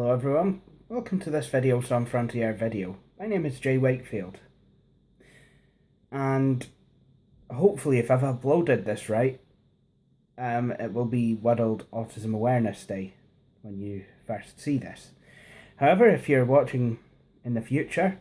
Hello everyone, welcome to this video Some Frontier video. My name is Jay Wakefield, and hopefully if I've uploaded this right, it will be World Autism Awareness Day when you first see this. However, if you're watching in the future,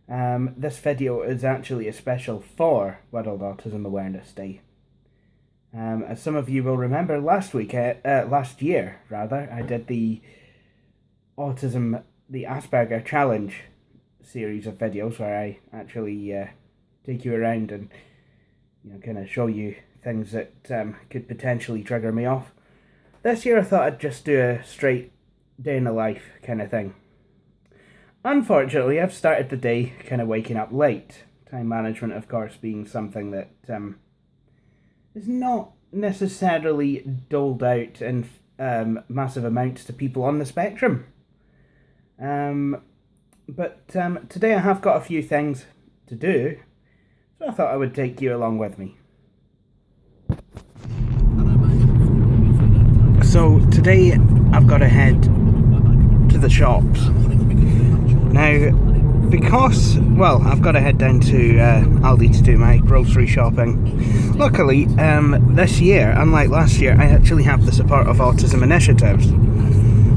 this video is actually a special for World Autism Awareness Day. As some of you will remember, last year, I did the Asperger Challenge series of videos where I actually take you around and kind of show you things that could potentially trigger me off. This year I thought I'd just do a straight day in the life kind of thing. Unfortunately, I've started the day kind of waking up late. Time management, of course, being something that is not necessarily doled out in massive amounts to people on the spectrum. But today I have got a few things to do, so I thought I would take you along with me. So today I've got to head to the shops. Now, because, well, I've got to head down to Aldi to do my grocery shopping. Luckily, this year, unlike last year, I actually have the support of Autism Initiatives.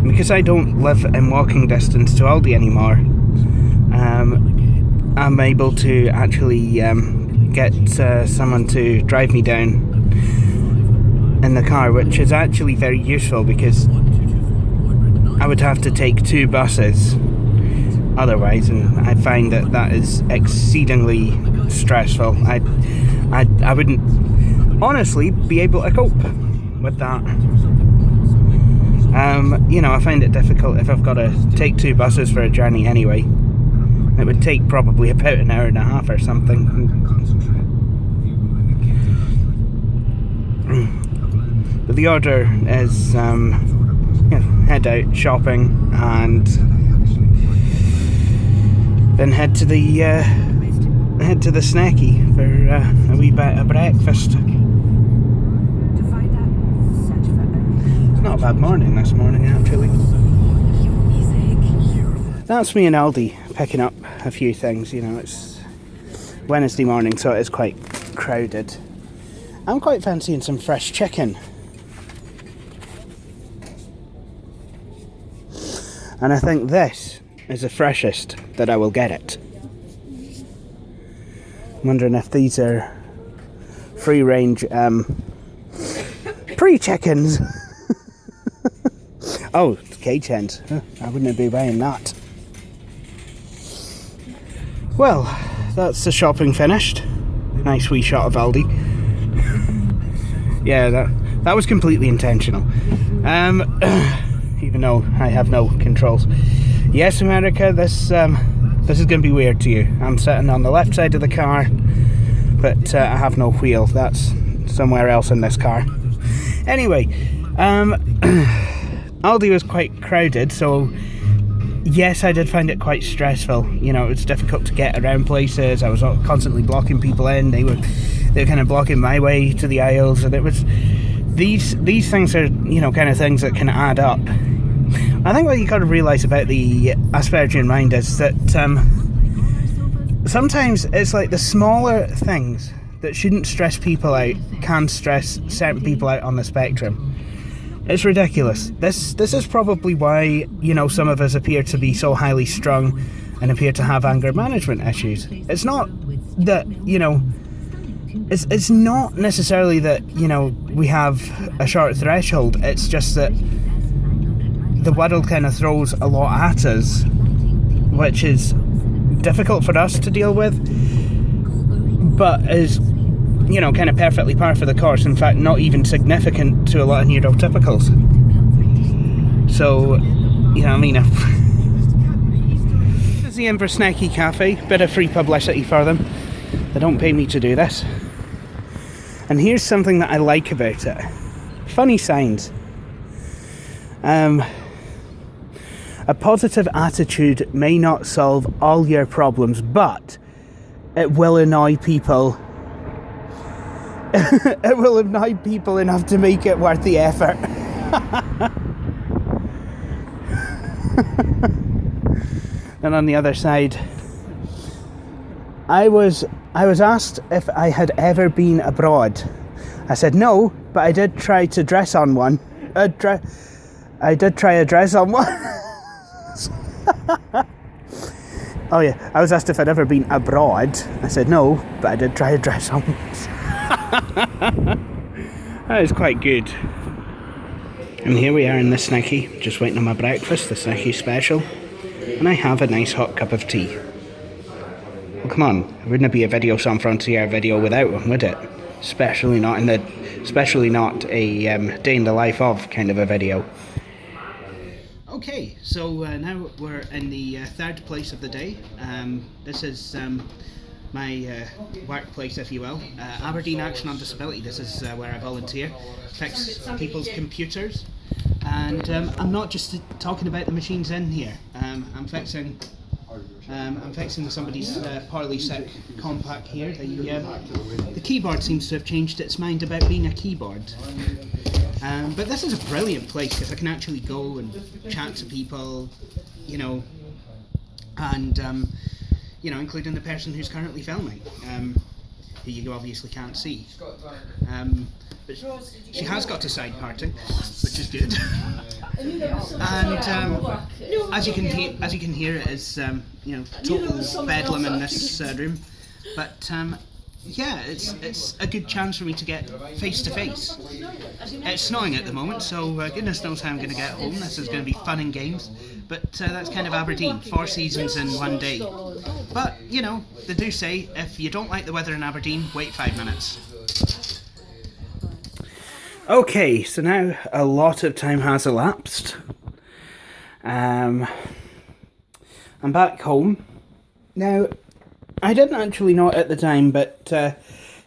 Because I don't live in walking distance to Aldi anymore, I'm able to actually get someone to drive me down in the car, which is actually very useful because I would have to take two buses otherwise, and I find that is exceedingly stressful. I wouldn't honestly be able to cope with that. I find it difficult if I've got to take two buses for a journey anyway. It would take probably about an hour and a half or something. But the order is head out shopping and then head to the snacky for a wee bit of breakfast. It's not a bad morning this morning, actually. That's me and Aldi picking up a few things. It's Wednesday morning, so it is quite crowded. I'm quite fancying some fresh chicken. And I think this is the freshest that I will get it. I'm wondering if these are free-range pre-chickens. Oh, cage hens. I wouldn't be buying that. Well, that's the shopping finished. Nice wee shot of Aldi. Yeah, that was completely intentional. Even though I have no controls. Yes, America, this is going to be weird to you. I'm sitting on the left side of the car, but I have no wheel. That's somewhere else in this car. Anyway, Aldi was quite crowded, so yes, I did find it quite stressful. It was difficult to get around places. I was constantly blocking people in. They were kind of blocking my way to the aisles, and it was these things are kind of things that can add up. I think what you got to realise about the Aspergerian mind is that sometimes it's like the smaller things that shouldn't stress people out can stress certain people out on the spectrum. It's ridiculous. This is probably why, some of us appear to be so highly strung and appear to have anger management issues. It's not that, it's not necessarily that, we have a short threshold. It's just that the world kind of throws a lot at us, which is difficult for us to deal with, but is kind of perfectly par for the course. In fact, not even significant to a lot of neurotypicals. So, busy in for Snacky Cafe, bit of free publicity for them. They don't pay me to do this. And here's something that I like about it. Funny signs. A positive attitude may not solve all your problems, but it will annoy people. It will annoy people enough to make it worth the effort. And on the other side, I was asked if I had ever been abroad. I said no, but I did try to dress on one. I did try a dress on one. Oh yeah, I was asked if I'd ever been abroad. I said no, but I did try a dress on one. That is quite good. And here we are in the Snicky, just waiting on my breakfast, the Snicky special. And I have a nice hot cup of tea. Well, come on, it wouldn't be a video San Frontier video without one, would it? Especially not a day in the life of kind of a video. Okay, so now we're in the third place of the day. This is my workplace, if you will. Aberdeen Action on Disability. This is where I volunteer, fix people's computers. And I'm not just talking about the machines in here. I'm fixing somebody's poorly set compact here. The keyboard seems to have changed its mind about being a keyboard. But this is a brilliant place because I can actually go and chat to people, and including the person who's currently filming, who you obviously can't see. But she has got a side parting, which is good. And as you can hear, it is total bedlam in this room. But yeah, it's a good chance for me to get face to face. It's snowing at the moment, so goodness knows how I'm going to get home. This is going to be fun and games. But that's kind of Aberdeen, 4 seasons in one day. But they do say if you don't like the weather in Aberdeen, wait 5 minutes. Okay, so now a lot of time has elapsed. I'm back home. Now, I didn't actually know it at the time, but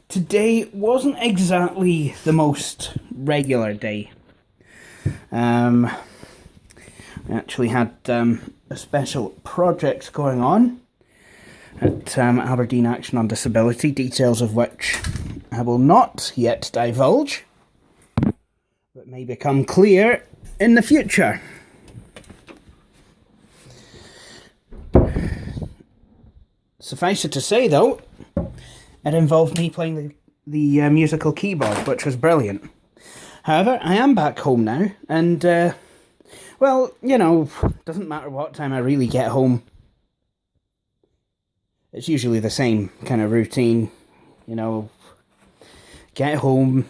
today wasn't exactly the most regular day. I actually had a special project going on at Aberdeen Action on Disability, details of which I will not yet divulge, but may become clear in the future. Suffice it to say, though, it involved me playing the musical keyboard, which was brilliant. However, I am back home now, and, doesn't matter what time I really get home. It's usually the same kind of routine, get home,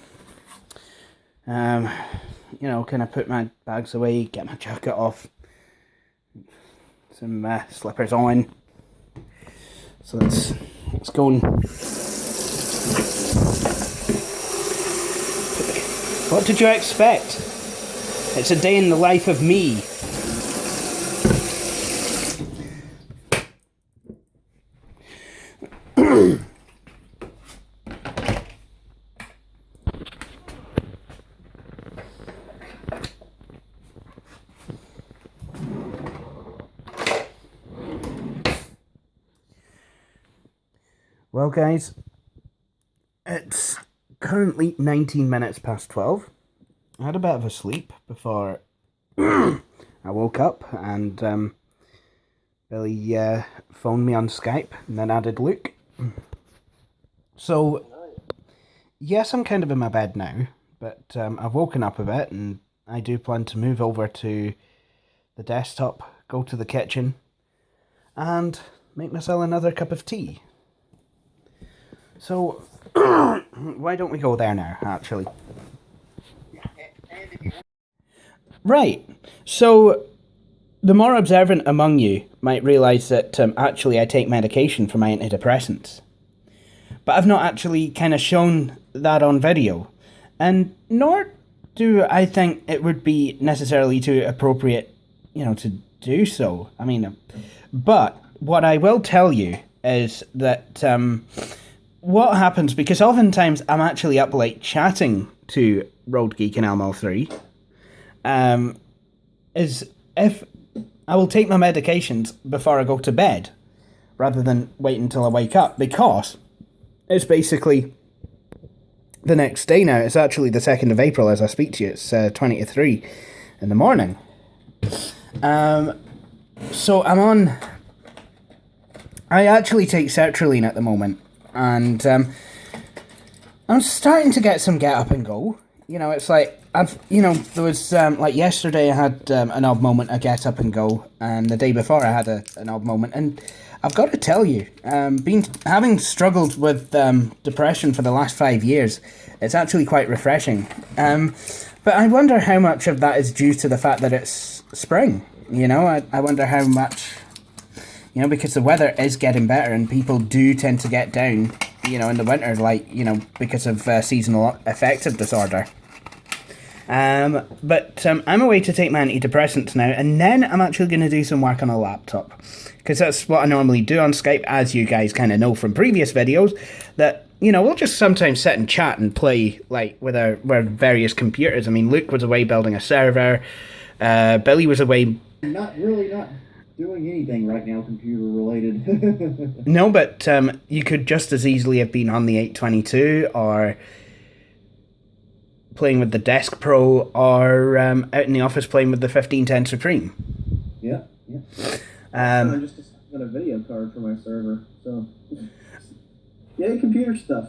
kind of put my bags away, get my jacket off, some slippers on. So let's go and... What did you expect? It's a day in the life of me. Well, guys, it's currently 19 minutes past 12. I had a bit of a sleep before I woke up, and Billy phoned me on Skype and then added Luke. So, yes, I'm kind of in my bed now, but I've woken up a bit, and I do plan to move over to the desktop, go to the kitchen, and make myself another cup of tea. So, why don't we go there now, actually? Right, so the more observant among you might realise that actually I take medication for my antidepressants. But I've not actually kind of shown that on video, and nor do I think it would be necessarily too appropriate, to do so. I mean, but what I will tell you is that... what happens, because oftentimes I'm actually up late chatting to Roadgeek and LML3, is if I will take my medications before I go to bed, rather than wait until I wake up, because it's basically the next day now. It's actually the 2nd of April as I speak to you. It's 20 to 3 in the morning. So I actually take sertraline at the moment, and I'm starting to get some get up and go. You know, it's like, there was, like yesterday I had an odd moment, a get up and go, and the day before I had an odd moment, and I've got to tell you, having struggled with depression for the last 5 years, it's actually quite refreshing. But I wonder how much of that is due to the fact that it's spring. You know, I wonder how much, because the weather is getting better and people do tend to get down, in the winter, like, because of seasonal affective disorder. But I'm away to take my antidepressants now, and then I'm actually going to do some work on a laptop. Because that's what I normally do on Skype, as you guys kind of know from previous videos, that, we'll just sometimes sit and chat and play, like, with our various computers. I mean, Luke was away building a server, Billy was away... Not doing anything right now computer related. No, but you could just as easily have been on the 822, or playing with the Desk Pro, or out in the office playing with the 1510 Supreme. Yeah. I just got a video card for my server, so yeah, computer stuff.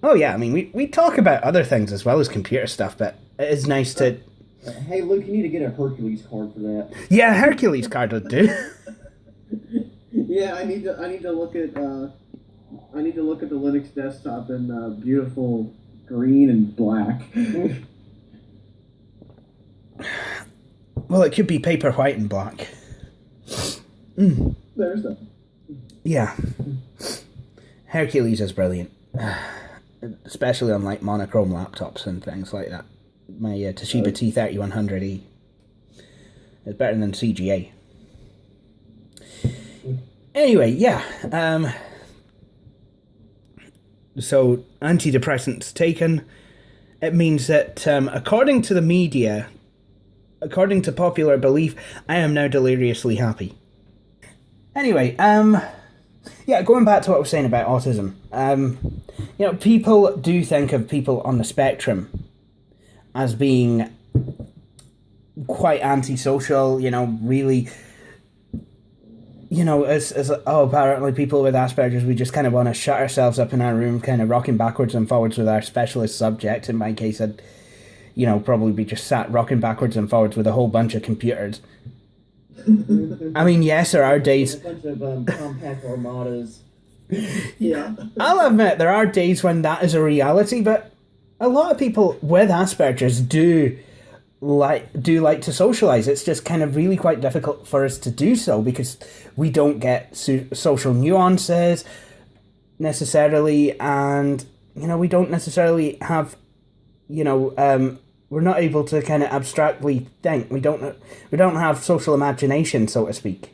Oh yeah, I mean, we talk about other things as well as computer stuff, but it is nice to... Hey Luke, you need to get a Hercules card for that. Yeah, Hercules card would do. Yeah, I need to look at the Linux desktop in beautiful green and black. Well, it could be paper white and black. There's that. Yeah. Hercules is brilliant. Especially on like monochrome laptops and things like that. My Toshiba T3100E is better than CGA. Anyway, yeah. So, antidepressants taken. It means that, according to the media, according to popular belief, I am now deliriously happy. Anyway, yeah, going back to what I was saying about autism. People do think of people on the spectrum as being quite antisocial, really, apparently people with Asperger's, we just kind of want to shut ourselves up in our room, kind of rocking backwards and forwards with our specialist subject. In my case, I'd, probably be just sat rocking backwards and forwards with a whole bunch of computers. I mean, yes, there are days... A bunch of compact armadas. Yeah. I'll admit, there are days when that is a reality, but a lot of people with Asperger's do like to socialise. It's just kind of really quite difficult for us to do so because we don't get social nuances necessarily, and we don't necessarily have we're not able to kind of abstractly think. We don't have social imagination, so to speak.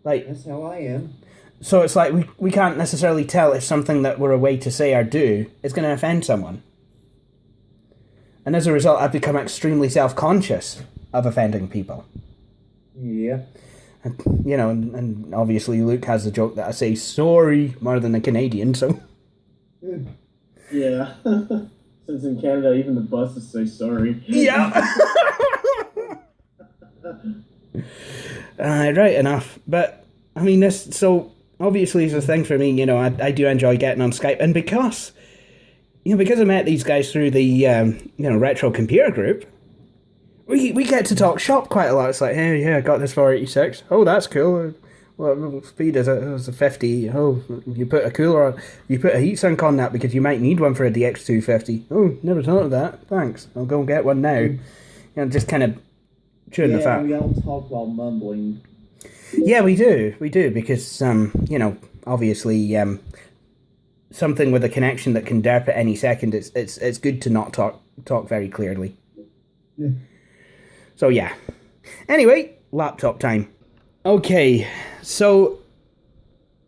Like, that's how I am. So it's like we can't necessarily tell if something that we're away to say or do is going to offend someone. And as a result, I've become extremely self-conscious of offending people. Yeah. And, and obviously Luke has the joke that I say sorry more than a Canadian, so... Yeah. Since in Canada, even the buses say sorry. Yeah. Right enough. But, I mean, so obviously it's a thing for me, I do enjoy getting on Skype, and because I met these guys through the, retro computer group, we get to talk shop quite a lot. It's like, hey, yeah, I got this 486. Oh, that's cool. What speed is it? It was a 50. Oh, you put a cooler on, you put a heatsink on that because you might need one for a DX250. Oh, never thought of that. Thanks. I'll go and get one now. Just kind of chewing the fat. Yeah, we all talk while mumbling. Yeah, we do, because, obviously, something with a connection that can derp at any second, it's good to not talk very clearly. Yeah. So, yeah. Anyway, laptop time. Okay, so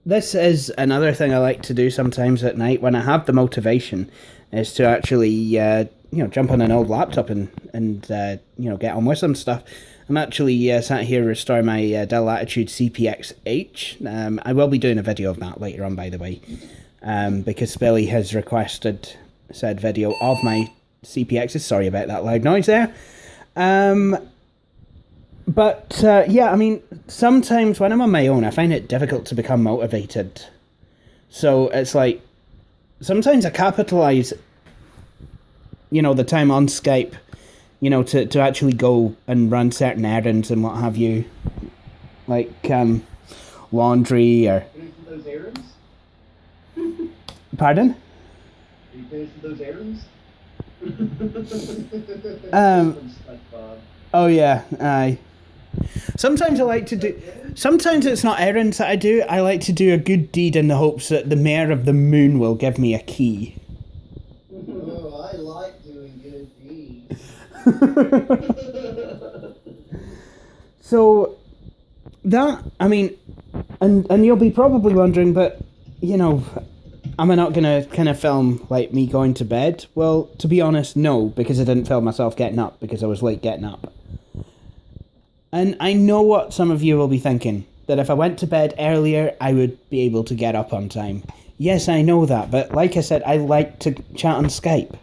this is another thing I like to do sometimes at night when I have the motivation, is to actually, jump on an old laptop and get on with some stuff. I'm actually sat here restoring my Dell Latitude CPX-H. I will be doing a video of that later on, by the way, because Billy has requested said video of my CPXs. Sorry about that loud noise there. But yeah, I mean, sometimes when I'm on my own, I find it difficult to become motivated. So it's like, sometimes I capitalise, the time on Skype, to actually go and run certain errands and what have you. Like laundry or... Finishing those errands? Pardon? Are you finished with those errands? Oh yeah, aye. Sometimes I like to do... Sometimes it's not errands that I do. I like to do a good deed in the hopes that the mayor of the moon will give me a key. Oh, I like doing good deeds. So, that, I mean, and you'll be probably wondering, but, am I not going to kind of film, like, me going to bed? Well, to be honest, no, because I didn't film myself getting up, because I was late getting up. And I know what some of you will be thinking, that if I went to bed earlier, I would be able to get up on time. Yes, I know that, but like I said, I like to chat on Skype,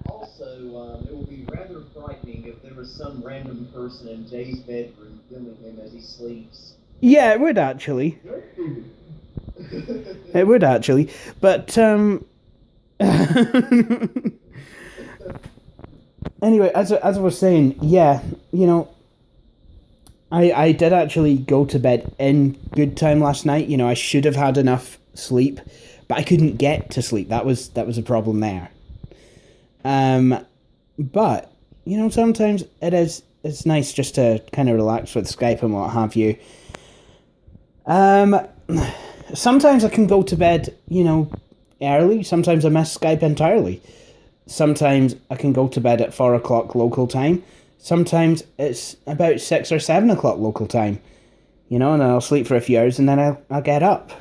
Also, it would be rather frightening if there was some random person in Jay's bedroom filming him as he sleeps. Yeah, it would actually. It would actually, but anyway, as I was saying, yeah, I did actually go to bed in good time last night. I should have had enough sleep, but I couldn't get to sleep. That was a problem there. But sometimes it's nice just to kind of relax with Skype and what have you. Sometimes I can go to bed, early. Sometimes I miss Skype entirely. Sometimes I can go to bed at 4 o'clock local time. Sometimes it's about 6 or 7 o'clock local time, and then I'll sleep for a few hours and then I'll get up.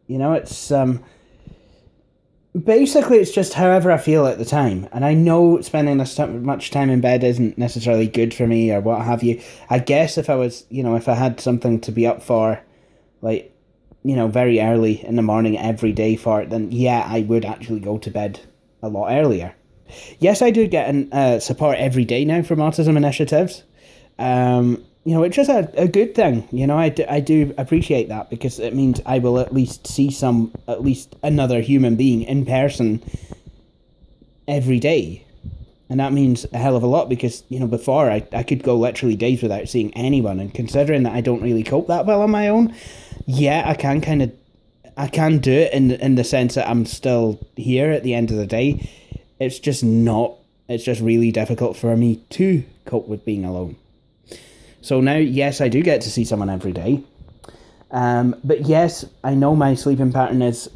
It's, basically it's just however I feel at the time. And I know spending this much time in bed isn't necessarily good for me or what have you. I guess if I was, if I had something to be up for, like, very early in the morning every day for it, then yeah, I would actually go to bed a lot earlier. Yes, I do get support every day now from autism initiatives, which is a good thing. I do appreciate that, because it means I will at least see at least another human being in person every day. And that means a hell of a lot, because, before I could go literally days without seeing anyone, and considering that I don't really cope that well on my own, yeah, I can do it in the sense that I'm still here at the end of the day. It's just really difficult for me to cope with being alone. So now, yes, I do get to see someone every day. But yes, I know my sleeping pattern is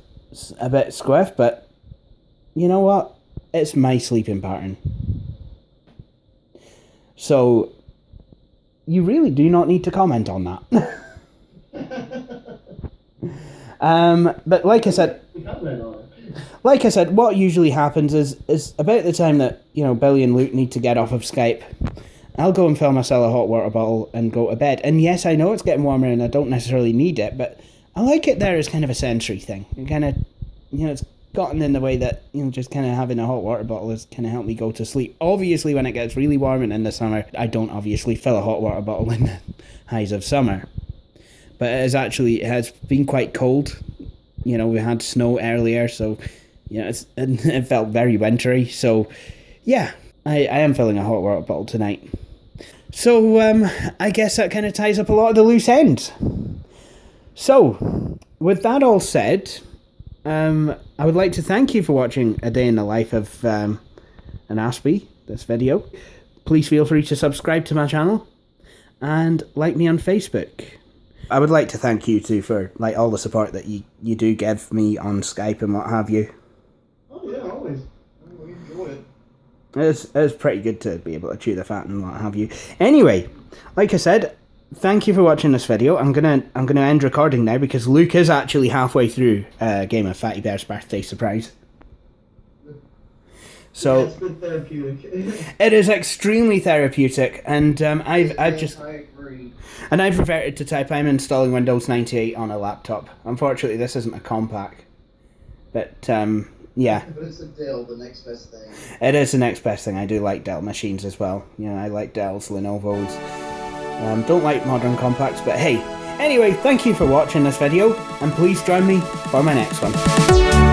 a bit squiff, but you know what? It's my sleeping pattern. So you really do not need to comment on that. But like I said, what usually happens is about the time that, Billy and Luke need to get off of Skype, I'll go and fill myself a hot water bottle and go to bed. And yes, I know it's getting warmer and I don't necessarily need it, but I like it there as kind of a sensory thing. It kind of, it's gotten in the way that, just kind of having a hot water bottle has kind of helped me go to sleep. Obviously, when it gets really warm and in the summer, I don't obviously fill a hot water bottle in the highs of summer. But it has been quite cold. We had snow earlier, so, it felt very wintry. So, yeah, I am filling a hot water bottle tonight. So, I guess that kind of ties up a lot of the loose ends. So, with that all said, I would like to thank you for watching A Day in the Life of an Aspie, this video. Please feel free to subscribe to my channel and like me on Facebook. I would like to thank you too for all the support that you do give me on Skype and what have you. Oh yeah, always. We enjoy it. It's pretty good to be able to chew the fat and what have you. Anyway, like I said, thank you for watching this video. I'm gonna end recording now because Luke is actually halfway through a game of Fatty Bear's Birthday Surprise. So it's been therapeutic. It is extremely therapeutic, and I agree. And I've reverted to type. I'm installing Windows 98 on a laptop. Unfortunately, this isn't a compact, but Yeah. But it's a Dell, the next best thing. It is the next best thing. I do like Dell machines as well. You know, I like Dells, Lenovo's. Don't like modern compacts, but hey. Anyway, thank you for watching this video, and please join me for my next one.